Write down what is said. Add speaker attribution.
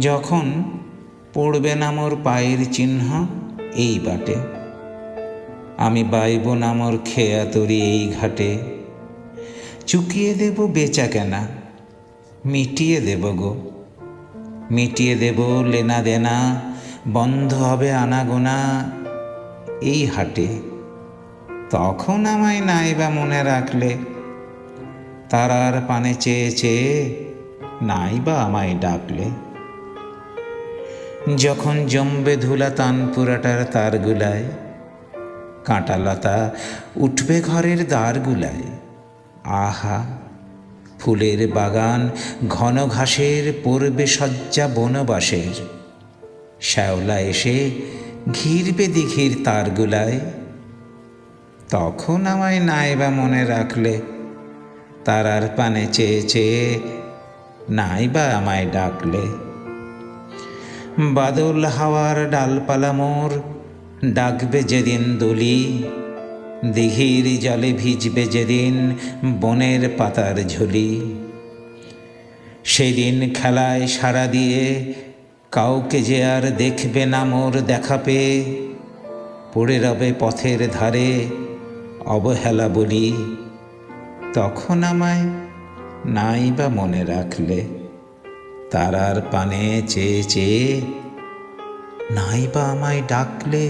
Speaker 1: যখন পড়বে না মোর পায়ের চিহ্ন এই বাটে, আমি বাইব না মোর খেয়া তরি এই ঘাটে। চুকিয়ে দেব বেচা কেনা, মিটিয়ে দেব গো, মিটিয়ে দেব লেনা দেনা, বন্ধ হবে আনাগোনা এই হাটে। তখন আমায় নাইবা মনে রাখলে, তারার পানে চেয়ে চেয়ে নাইবা আমায় ডাকলে। যখন জমবে ধুলা তানপুরাটার তারগুলায়, কাঁটালতা উঠবে ঘরের দ্বারগুলায়। আহা, ফুলের বাগান ঘন ঘাসের পড়বে শয্যা বনবাসের। শ্যাওলা এসে ঘিরবে দিঘির তারগুলায়। তখন আমায় নাইবা মনে রাখলে, তারার পানে চেয়ে চেয়ে নাইবা আমায় ডাকলে। বাদল হাওয়ার ডালপালা মোর ডাকবে যেদিন দোলি, দিঘির জলে ভিজবে যেদিন বনের পাতার ঝুলি। সেদিন খেলায় সাড়া দিয়ে কাউকে যে আর দেখবে না মোর দেখা পেয়ে, পড়ে রবে পথের ধারে অবহেলা বলি। তখন আমায় নাইবা মনে রাখলে, তারার পানে চেয়ে চেয়ে নাইবা আমায় ডাকলে।